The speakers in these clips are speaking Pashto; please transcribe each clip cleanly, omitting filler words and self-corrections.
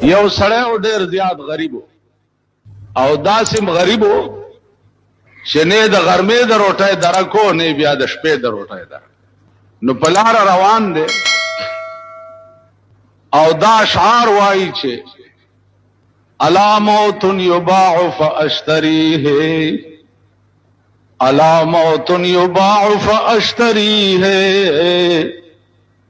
یو سړی او ډېر زیات غریب او داسې غریب چې نه د غرمې د روټۍ درکو نه بیا د شپې د روټۍ درک نو په لاره روان دی او دا اشعار وایي چې الا موت یباع فاشتریه الا موت یباع فاشتریه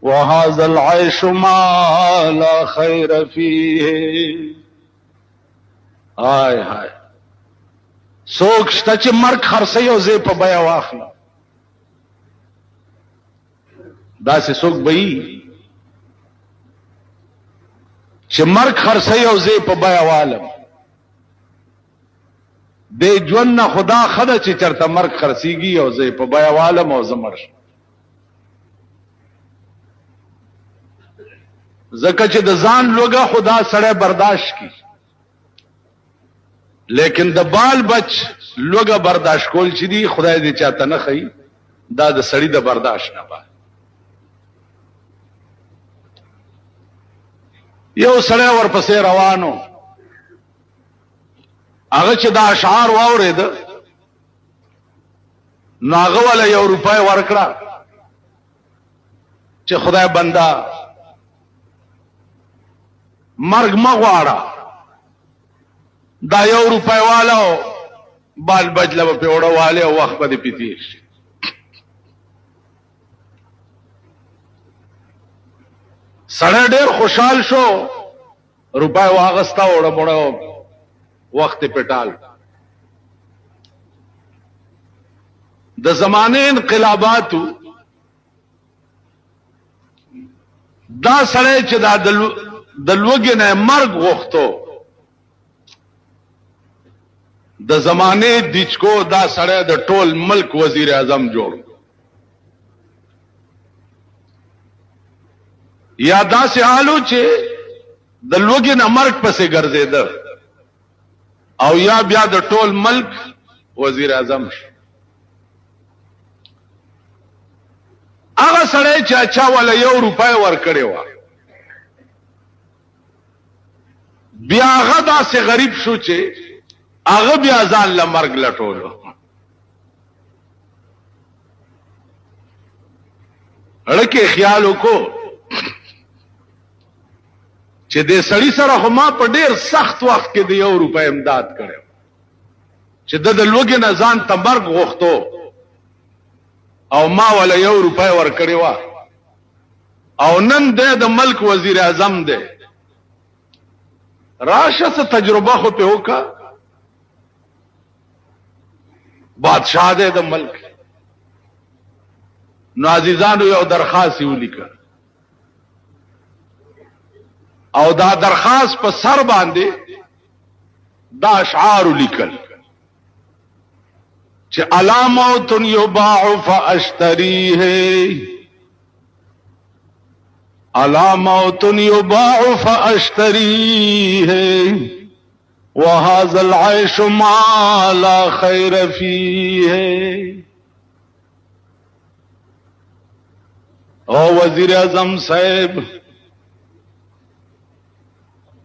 وهذا العيش ما لا خير فيه هاي هاي سوک شته چې مرګ خرڅي او زه په بیا واخلم داسې سوک به چې مرګ خرڅي او زه په بیا والم د ژوند نه خدا خدای چې چرته مرګ خرڅيږي او زه په بیا والم او زمر زکه چې د ځان لوګه خدا سره برداشت کی لیکن د بال بچ لوګه برداشت کول چې دی خدای دې چاته نه خي دا د سړی د برداشت نه با یو سړی ورپسې روانو هغه چې دا اشعار واورید نو هغه ولا یو روپۍ ورکړه چې خدای بندا مرګ مغواړه دا یو روپۍ والو بال بجله په وړه والے او وخت به پیتی شي سړی ډېر خوشحال شو روپۍ واغستا وړه مړه وخت پټال د زمانه انقلاباتو دا سړی چې دا د لوګي نه مرګ غوښتو د زمانه دچکو دا سړی د ټول ملک وزیر اعظم جوړ یا داسې حالو چې د لوګي نه مرګ پسې ګرځیده او یا بیا د ټول ملک وزیر اعظم شي هغه سړی چې اچا ولا یو روپۍ ورکړی و بیا هغه داسې غریب شو چې هغه بیا ځان له مرګ لټولو اړکه خیال وکړو چې دې سړی سره خو ما په ډېر سخت وخت کې د یو روپۍ امداد کړو چې د لوګي نه ځان ته مرګ غوښتو او ما ولا یو روپۍ ورکړی و او نن د ملک وزیر اعظم دی راشه څه تجربه خو په وکا بادشاہ دې د ملک نو عزیزانو یو درخواست ولیکه او دا درخواست په سر باندې دا اشعار لیکل چې الا موت یباع فاشتریه الا موت یباع فاشتریه وهذا العيش ما لا خير فيه او وزیر اعظم صاحب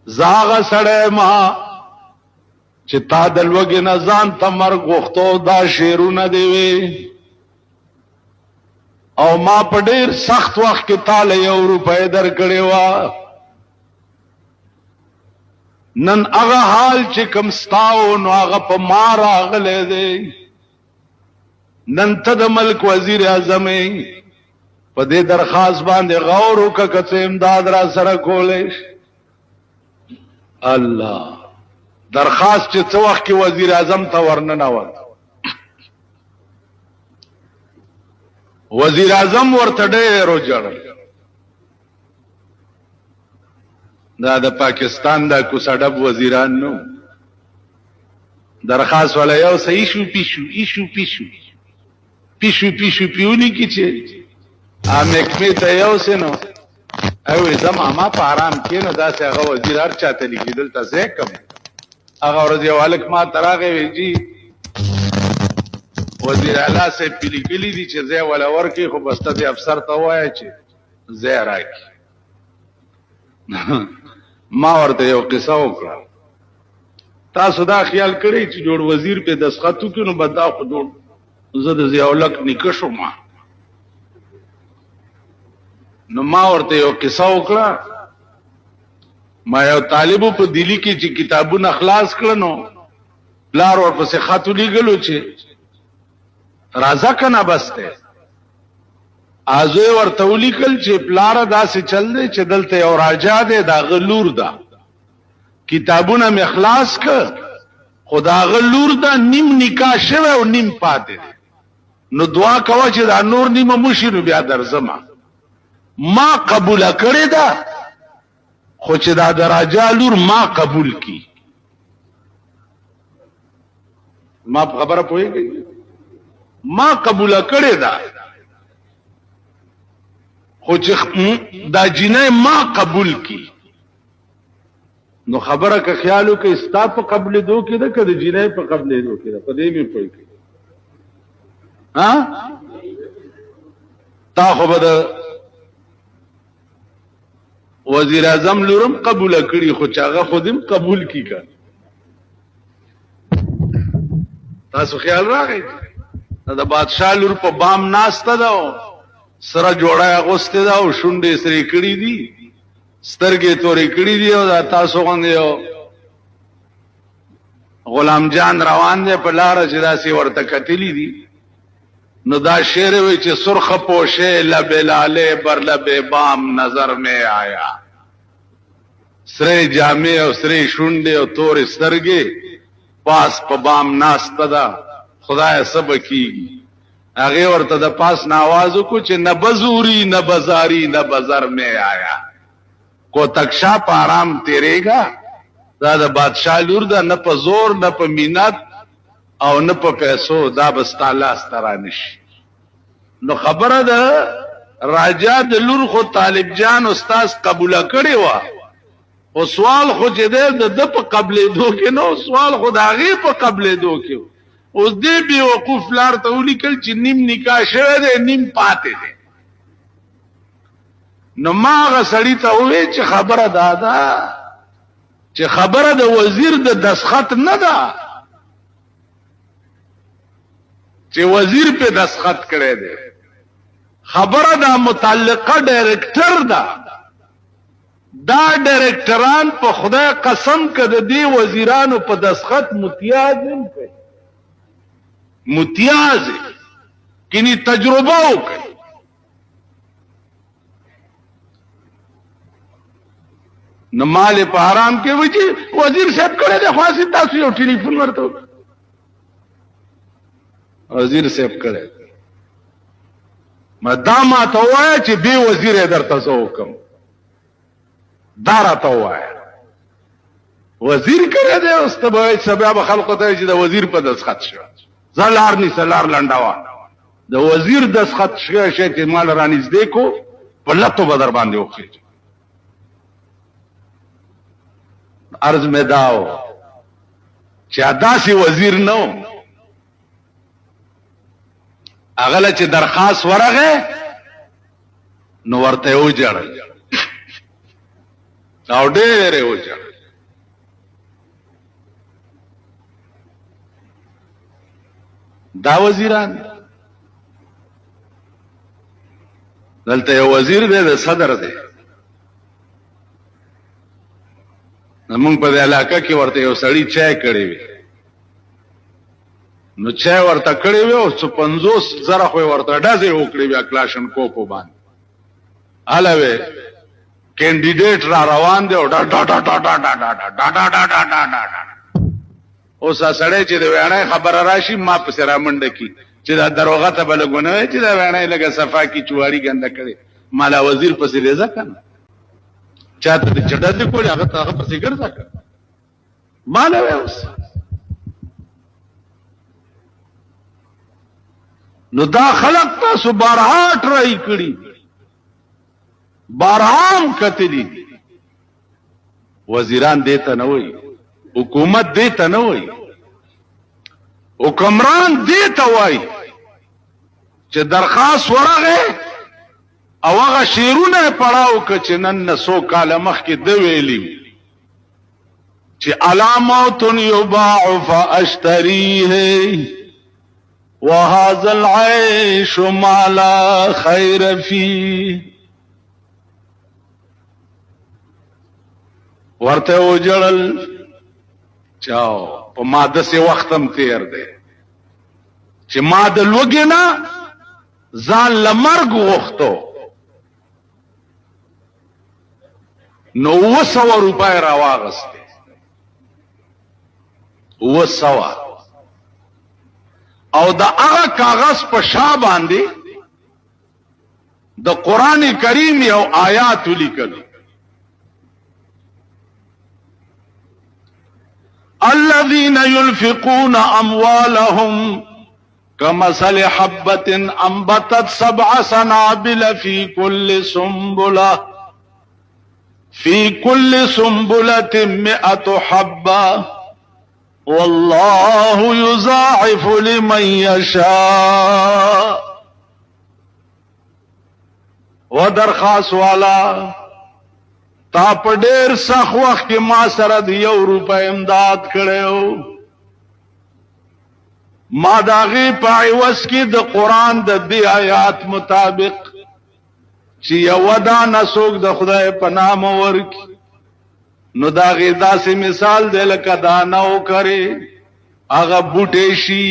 زاغ سړی ما چې تا د لوګي نه ځان ته مرګ غوښتو دا شعرونه دی وی او ما په ډېر سخت وخت کې تاله یو روپۍ درکړې وه نن هغه حال چې کوم ستاو نو هغه په ما راغلی دی نن ته د ملک وزیر اعظم په دې درخواست باندې غور وکړه که څه امداد را سره کولی الله درخواست چې څه وخت کې وزیر اعظم ته ورننوت وزیر اعظم ورته ډېر وژړل دا د پاکستان دا کوڅډب وزیران نو درخواست ولا یو صحیح شو پیشو پیونی کی چې امکمه ته یو سينو او زما ما په آرام کې نو دا څنګه هغه وزیر هر چاته لیکل ته زه کوم هغه ورځ یو الک ما تراغه ویجی وزیر اعلی سے پیلیکلی دي چې زه ولا ورکی خو بسته افسر ته وای چې زه راکی ما ورته یو قصه وکړه. تاسو دا خیال کړئ چې جوړ وزیر په دستخط وکړي نو بد دا خو جوړ زه د ضیاءالحق نیکه شوم. نو ما ورته یو قصه وکړه. ما یو طالبو په دلی کې چې کتابونه خلاص کړه نو پلار ورپسې خط ولیږلو چې راځه کنه بس دی. ازوی ورته ولیکل چې پلاره داسې چل دی چې دلته یو راجا دی د هغه لور ده، کتابونه مې خلاص کړ خو د هغه لور ده نیم نکاح شوی او نیم پاتې دی. نو دعا کوه چې دا نور نیمه موشي نو بیا درځم. ما قبوله کړې ده خو چې دا د راجا لور ما قبول کی. ما په خبره پوهېږئ؟ ما قبوله کړې ده خو چې دا جنۍ ما قبول کی. نو خبره که خیال وکړئ ستا په قبلېدو کې ده که د جنۍ په قبلېدو کې ده؟ په دې مې پوه کړئ. تا خو به د وزیر اعظم لورم قبوله کړي خو چې هغه خود هم قبول کی که. تاسو خیال راغی د بادشاہ لور په بام ناسته ده، سره جوړه اغوستې ده او شونډې سرې کړي دي، سترګې تورې کړي دي او دا تاسو غوندې یو غلام جان روان دی په لاره چې داسې ورته کتلي دي. نو دا شعر وی چې سرخ پوشے لب لالے بر لب بام نظر میں آیا، سرے جامع او سرے شونډې او تورې سترګې پاس په بام ناسته ده، خدای سبا کیږي. هغه ورته د پاس نه आवाज وکړو چې نه بزوري نه بازاری نه بازار میں آیا، کو تکشا په آرام تیریگا. دا د بادشاہ لور ده، نه په زور نه په مینت او نه په پیسو، دا بس تعالی سترانشي. نو خبره ده راجا د لور خو طالب جان استاد قبوله کړي وا، او سوال خو چې د په قبلېدو کې نو، سوال خو د هغې په قبلېدو کې. اوس دې بیوقوف لار ته ولیکل چې نیم نکاح شوی دی نیم پاتې دی. نو ما هغه سړي ته وویل چې خبره دا ده چې خبره د وزیر د دستخط نه ده چې وزیر په دستخط کړی دی، خبره دا متعلقه ډایرکټر ده. دا ډایرکټران په خدای قسم که د دې وزیرانو په دستخط متیاز هم کوي، متیاز کینی تجربه وکړي. نو مال په حرام کې وي چې وزیر صاحب کړی دی، خاص تاسو یو ټلیفون ورته وکړئ وزیر صاحب کړی. دا ما ته ووایه چې بې وزیر یې درته زه وکړم، دا راته ووایه. وزیر کړی دی اوس ته به وایي چې بیا به خلقو ته چې د وزیر په دستخط شوی. زه لار نیسه لار لنډوه، د وزیر دستخط شوی شی چې ما له رانږدې کو په لتو به در باندې وخېږي. عرض مې دا و چې داسې وزیر نه و. هغه له چې درخواست ورغی نو ورته یې وجړل او ډېر یې وجړل. دا وزیران دلته یو وزیر دی د صدر دی. زمونږ په دې علاقه کې ورته یو سړي چای کړی وي، نو چای ورته کړی وي او 50,000 خو ورته ډزې وکړې وي کلاشن کوپو باندې. هله وی کینډیډیټ را روان دی او ډا ډا ډا ډا ډا ډا ډا ډا ډا ډا ډا ډا ډا. اوس سړی چې د ویاڼۍ خبره راشي ما پسې رامنډه کی چې دا دروغه ته به لګونه وی چې دا ویاڼۍ لږه صفا کی چواري ګنده کړې. مالا وزیر پسې ریزه کنه چاته د چډه کولې هغه ته هغه پسې ګرځه کړه. مالا وی اوس نو دا خلق تاسو بارها ټرای کړي، بارهام کتلی. وزیران دیتا نه وای، حکومت دیتا نه وای، حکمران دیتا وای چې درخواست ورغه او هغه شیرونه پړاو ک چې نن 100 کال مخکې د ویلی چې علامات یباع فاشتریه وهذا العيش ما لا خير فيه. ورته وجړل چاو په ماده سي وختم تیر دی چې ما د لوګي نه ځان لمرګ وختو نو 200 روپۍ راواغسته 200 او دا هغه کاغذ په شا باندې د قران کریم یو آیات لیکل الذين ينفقون اموالهم كمثل حبة انبتت 7 سنابل في كل سنبلة 100 حبة والله يضاعف لمن يشاء. ودرخواست والا تا په ډېر سخت وخت کې ما سره د 1 روپۍ امداد کړو ما داغي په عوض کې د قران د دې آیات مطابق چې یو دانه څوک د خدای په نام ورکی نو داغي داسې مثال دی لکه دانه وکړي هغه بوټي شي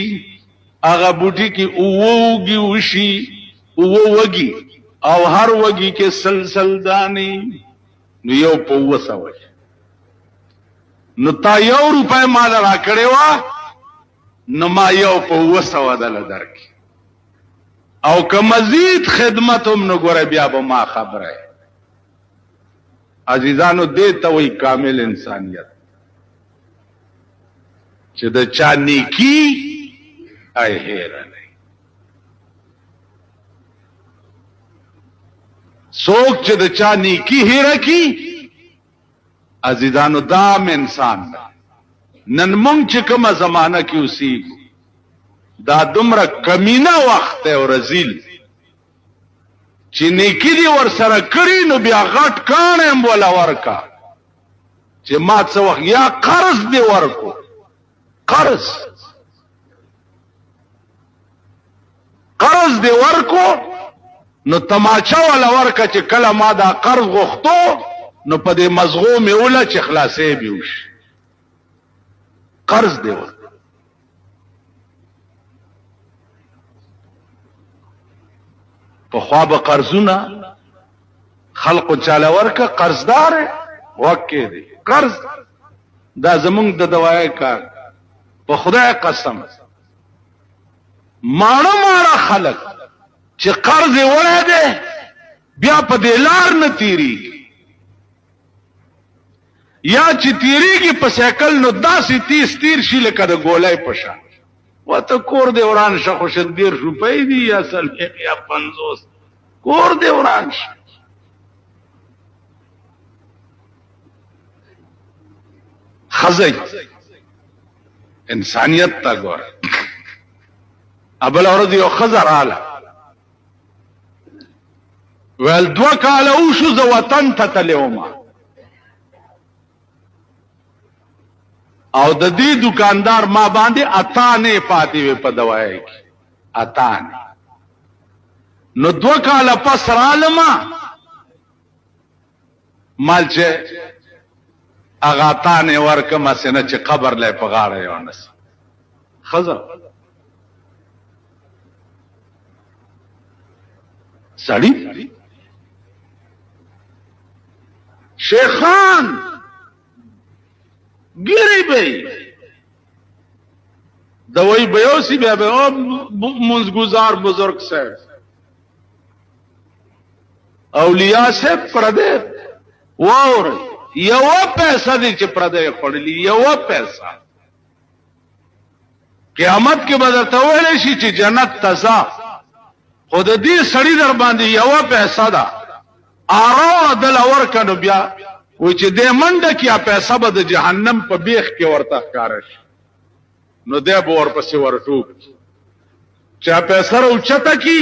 هغه بوټي کې اوږي وشي اوږي او هر وږي کې سلسل داني نو یو په 200 نو تا 1 روپۍ مال را کړې وا نو ما یو په 200 دل درک او که مزید خدمت هم نو ګوره بیا به ما خبره عزیزانو دې ته وی کامل انسانیت چې د چا نیکی ای هیر نه څوک چې د چا نیکی هیر کی عزیزانو دام انسان دا نن مونږ چې کومه زمانہ کې اوسېږو دا دومره کمینه وخت او رزیل چې نیکی دی ور سره کړی نو بیا غټ کانم ولا ورکا چې ما څه وخت یا قرض دی ورکو قرض دی ورکو نو تماچا ولا ورکا چې کله ما دا قرض غوښتو نو په دې مزغو مې ولا چې خلاصې بیوش قرض دی ورکو په خواب قرضونه خلق چاله ورکه قرضدار وکي دي قرض دا زمونږ د دوای کار په خدای قسم ماړه خلق چې قرض وړه ده بیا په دې لار نه تیری یا چې تیریږي په سایکل نو داسې 30 تیر شي لکه د ګولای پشا وته کور دی وران شخو شدیر روپۍ دی یا اصل یا 50 کور دی وران ش خزای انسانیت تا ګور ابل اورد یو خزر اعلی ول 2 کال او شو ز وطن ته تلوما او د دې دکاندار ما باندې اتانه پاتې په دوايي کې اتانه نو 2 کال پس رالما مالچه اغا اتانه ورکما سینه چې قبر لې په غاړه یو نس خزر سړی شیخان ګری به دوی بیوسی بیا به منزگزار بزرگ صاحب اولیاء صاحب پرده وور یو پیسہ دی چې پرده خړلی یو پیسہ قیامت کې بدر ته ویل شي چې جنت تزا خود دې سړی در باندې یو پیسہ دا ارو دل اور کنو بیا و چې دې منډه کې پیسہ به د جهنم په بیخ کې ورته ښکارش نو دې به ورپسې ورټوب چا پیسہ اوچته کی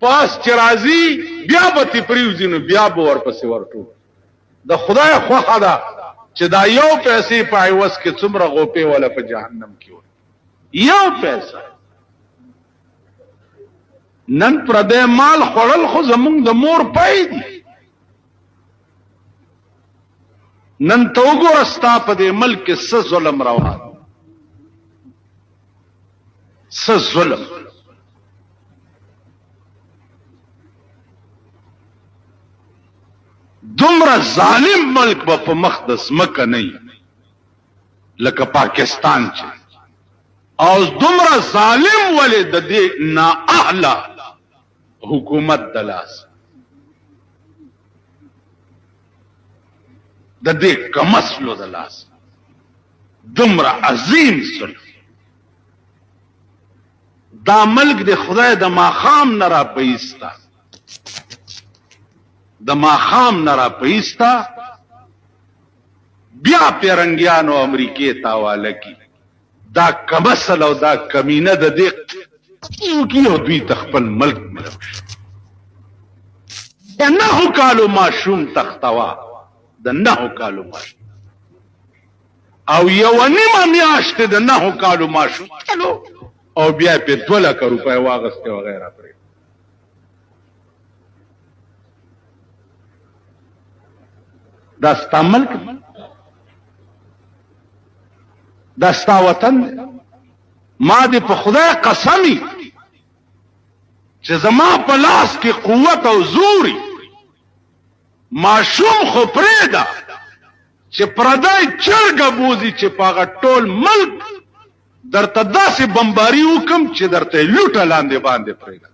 پاس چرازی بیا به تی پریوزینو بیا به ورپسې ورټوب د خدای خوخه ده چې دا یو پیسې په عوض کې څومره غوپې ولا په جهنم کې وي یو پیسه نن پردې مال خوړل خو زمونږ د مور پای دي نن ته وګوره ستا په دې ملک کې څه ظلم روان څه ظلم دومره ظالم ملک به په مخ د ځمکه نه وي لکه پاکستان چې او دومره ظالم ولې د دې نااهله حکومت د لاس د دې کمسلو د لاس دومره عظیم ظلم دا ملک د خدای د ماخام نه را پیستا د ماخام نه را پیستا بیا پیرنګیانو امریکې تاواله کی دا کمسل او دا کمینه د دې کیو دوی تخپل ملک ملو د 9 کالو ماشوم تختوا د 9 کالو ماشوم او یو نیمه میاشت د 9 کالو ماشوم او بیا په 2 لک روپۍ واغسته وغیرہ پرې دا ستا ملک دا ستا وطن ما دې په خدای قسمی چې زما په لاس کې قوت او زوري ماشوم خو پرېږده چې پردی چرګه بوزي چې په هغه ټول ملک درته داسې بمباري وکم چې درته لوټه لاندې باندې پرېږده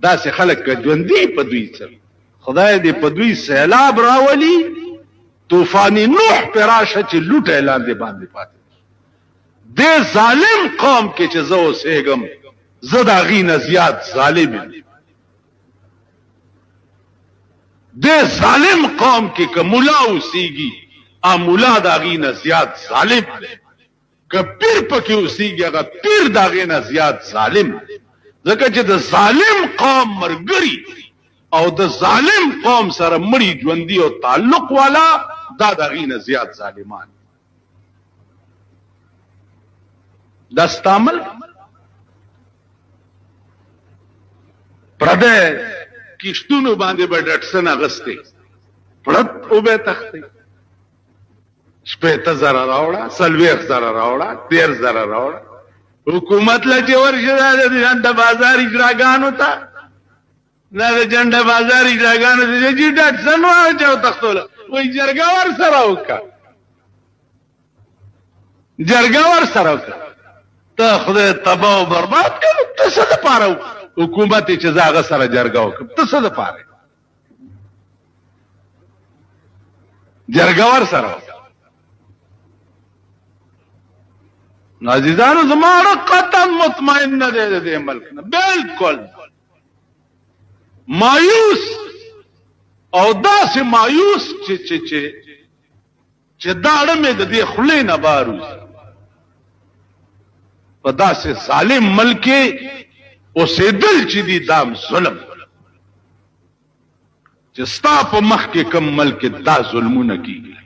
داسې خلک که ژوندي په دوی سره خدای دې په دوی سیلاب راولي طوفان نوح په راشه چې لوټه لاندې باندې پاتې دې ظالم قوم کې چې زه اوسېږم زه د هغې نه زیات ظالم یم دې ظالم قوم کې که ملا اوسېږي مولا د هغې نه زیات ظالم دی که پیر پکې اوسېږي هغه پیر د هغې نه زیات ظالم ځکه چې د ظالم قوم ملګري او د ظالم قوم سره مړي ژوندي او تعلق والا دا د هغې نه زیات ظالمان دا ستا ملک پردی کښتونو باندې به ډټسن اغستې پړت اوبه تختې 80,000 راوړه 40,000 راوړه 13,000 راوړه حکومت له چې ورشه د جنډه بازار اجراګانو ته دا د جنډه بازار اجراګانو ته چې ډټسن واچو تختوله وایي جرګه ور سره وکړه جرګه ور سره وکړه ته خدای تباه او برباد کړو ته څه دپاره حکومت چې زه هغه سره جرګه وکړم ته څه دپاره جرګه ور سره وکړه نو عزیزانو زما قطعا مطمئن نه دی د دې ملک نه بالکل مایوس او داسې مایوس چې داړه مې د دې خولې نه بار وځي په داسې ظالم ملک کې اوسېدل چې دي دام ظلم چې ستا په مخ کې کم ملک دا ظلمونه کېږي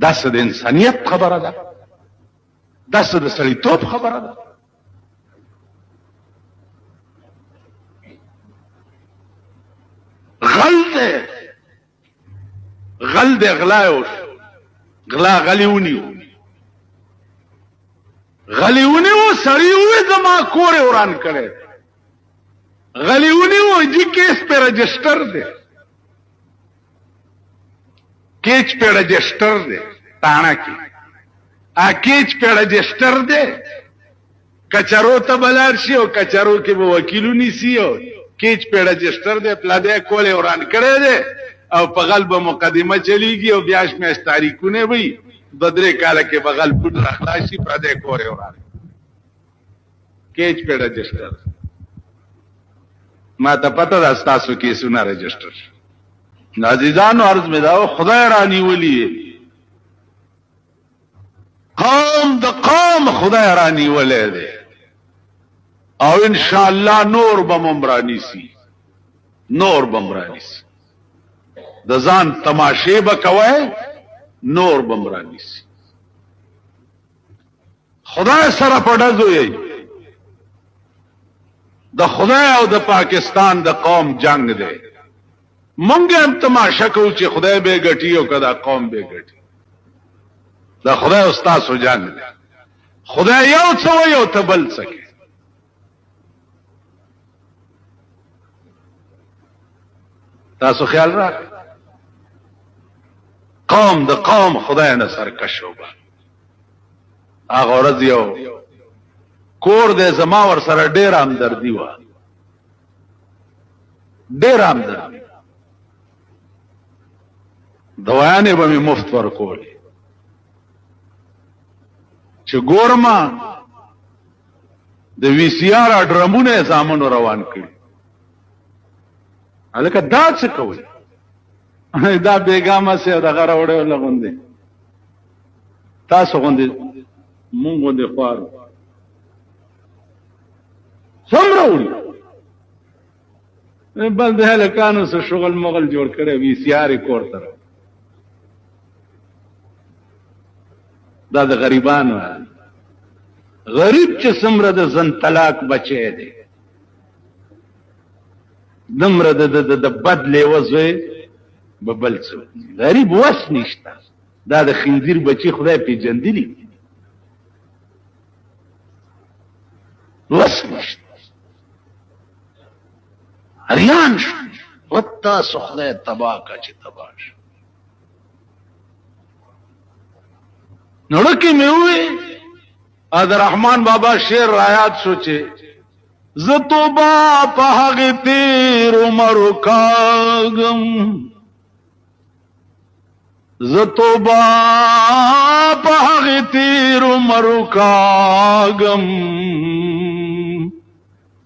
دا څه د انسانیت خبره ده دا څه د سړیتوب خبره ده غل دی غلا یو غلا غلی ونیو سړی وې زما کور یې وران کړی غلی ونیو جی کیس پہ رجسٹر دے کیچ پہ رجسٹر دے تانا کی کیچ پہ رجسٹر دے کچرو تا بلار شی او کچرو کې به وکیلو نیسی او کیچ پہ رجسٹر دے پلا دے کولے وران کړی دے او په غلب مقدمه چلیږي او بیاش میاش تاریخونه وي بدرې کاله کې بغل پټ راخلاشي پر دې کورې وران کیچ پہ رجسٹر ما ته پته ده تاسو کې سونه رجسٹر عزیزانو عرض می داو خدای رانی ولی قوم د قوم خدای رانی ولی دی او ان شاء الله نور به ممرانی سی نور بمرانیسی د ځان تماشې به کوئ نور بمرانیسی خدای سره په ډزو یې د خدای او د پاکستان د قوم جنگ دی مونږ هم تماشا کوو چې خدای به ګټي او کدا قوم به ګټي د خدای او تاسو جنگ دی خدای یو څو یو تبل سکے تاسو خیال راکړئ قوم د قوم خدای نه سرکش وبا هغه ورځ یو کور دې زما ور سره ډېر همدردي وه ډېر همدردي دوايانې به مې مفت ورکولې چې ګورما د وی سی آر ډرمونه زامنو روان کړي هلکه دا څه کوي دا بیګامه سه دغه راوړې لغوندې تاسو غوندې مونږ غوندې خوارو څومره وړي بل د هلکانو سره شغل مغل جوړ کړی وی سی آر کور ته دا د غریبانو غریب چې څومره د زن طلاق بچی دی دمره د بد لیوزوی ببل څه غریب وس نشته دا د خنزیر بچی خدای پیژندلی وس نشته اریان شو وتاسو خدای تبا کا چې تبا شو نړکې مې وې عبدالرحمن بابا شعر رایات سوچے زتوبا پہاگ تیر عمر کاغم زتوبا پہاگ تیر عمر کاغم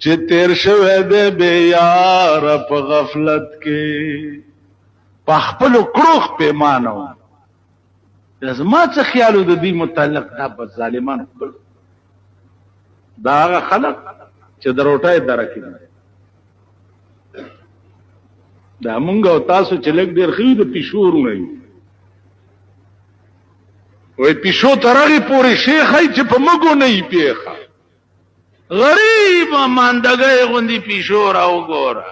چه تیر شوه دے بے یار پا غفلت کے پخپلو کروخ پیمانو ما څه خیالو د دې متعلق دا په ظالمانو خپل دا هغه خلق چې دروټای درکې دا مونږ او تاسو چې لګ ډیر خو د پښور نه یو وای پښو ترغه پوری شیخ ای چې په مګو نه یې پیخه غریب ماندګي غوندي پښو راو ګوره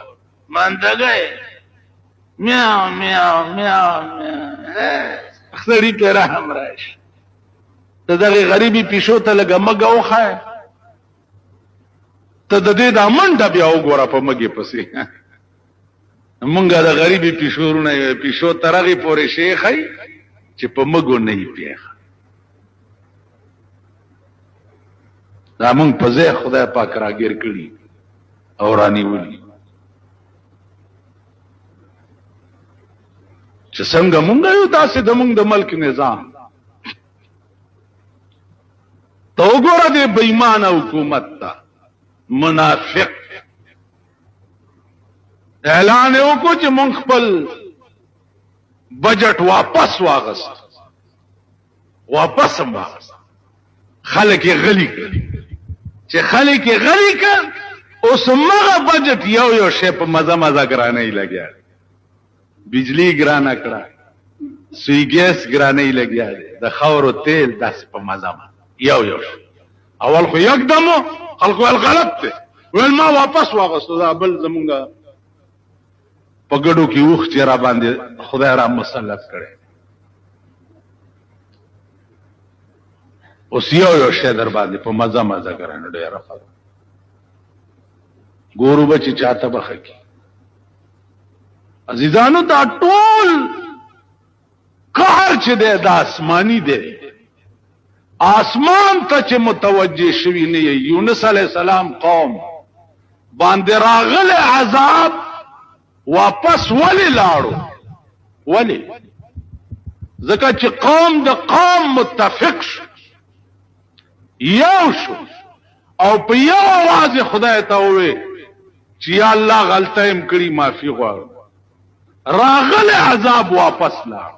ماندګي میاو میاو میاو سړی ته رحم راشي ته دغه غریبي پښو ته لګه مګه وخه ته د دې د منډه بیا وګوره په مګي پسې مونږه د غریبي پښورونه پښو ترغه پورې شیخای چې په مګو نه یې پیخه دا مونږ په ځای خدای پاک راګیر کړی او رانی ولي چې څنګه مونږ یو داسې د مونږ د ملک نظام تو وګوره دې بېمانه حکومت ته منافق اعلان وکړو چې مونږ خپل بجټ واپس واغست واپس واغست خلک غلي کړي چې خلک غلي کړي اوس مغه بجټ یو شی په مزه مزه ګرانه لګیا بجلی ګرانه کړه سوی ګیس ګرانه لګیا د خاورو تیل داس په مزه یو اول خو یکدم خلکو غلط دی ول ما واپس واغستو دا بل زمونږه په ګډو کې وخت چې را باندې خدای را مسلط کړي اوس یو شی در باندې په مزه مزه ګرانه ډیر راځي ګورو بچی چاته بخکی عزیزانو دا ټول قهر چې دی دا آسمانی دی آسمان ته چې متوجه شوی نه یونس علیہ السلام قوم باندې راغله عذاب واپس ولی لاړو ولی ځکه چې قوم د قوم متفق شو یو شو او په یو आवाज خدای ته وې چې یا الله غلطه يم کړی معافي غواړم راغله عذاب واپس لاړ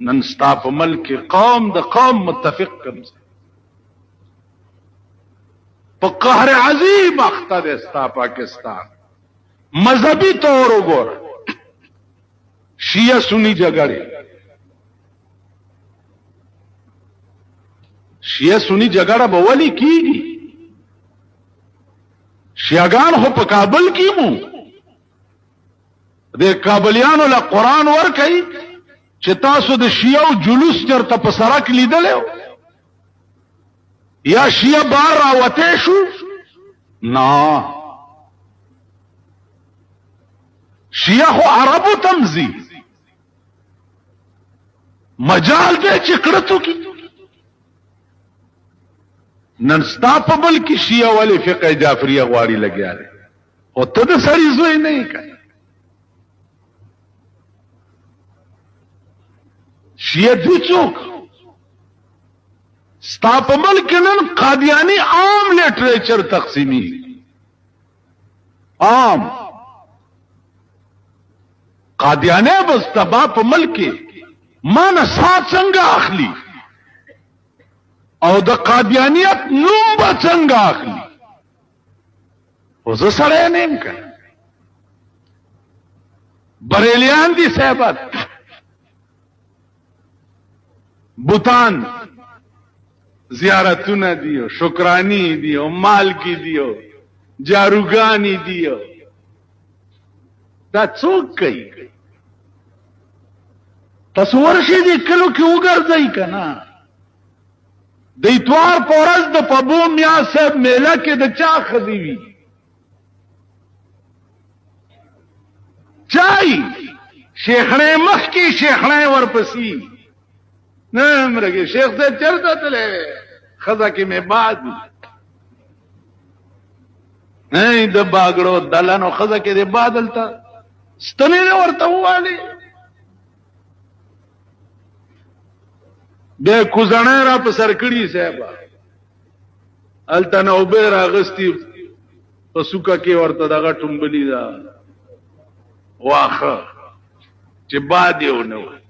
نن ستا په ملک قوم د قوم متفق کم په قهر عظیم اخته دی ستا پاکستان. مذهبي طور وګوره، شیعه سنی جګړې، شیعه سنی جګړه به ولې کیږي؟ شیعاګان خو په کابل کې مو د کابلیانو له قرآن ورکوي چې تاسو د شیعو جلوس چرته په سړک لیدلی یا شیعه بار راوتی شو؟ نه، شیعه خو عربو تمزي مجال دی چې کړتو کی. نن ستا په بل کې شیعه ولې فقه جعفریه غواړي لګیا دی، خو ته د سړي زوی نه یې که. شیعه دی څوک؟ ستا په ملک نن قادیانی عام لټریچر تقسیمی، عام قادیانی بس تبا په ملک ما نه سات څنګه اخلي او د قادیانیت نوم به څنګه اخلي؟ خو زه سړی نه یم که. بریلیان دي صاحبات، بوتان زیارتونه دیو، شکرانی دیو، مالکی دیو، جاروگانی دیو، دا څوک کوي؟ تاسو ورشئ دې کلو کې وګرځئ که نه. د اتوار په ورځ د پبو میا صاحب میله کې د چا ښځې وي؟ چای شیخړې مخکې شیخړې ورپسې نه مرګې شیخ صاحب چرته تللی ښځه کې مې باد نه د باګړو دلنو ښځه کې د باد هلته ستنې ورته ووالې بیا کوزڼی را په سر کړي صاحبه هلته نه اوبه راغستې په سوکه کې ورته دغه ټومبلي ده واخه چې باد یې ونه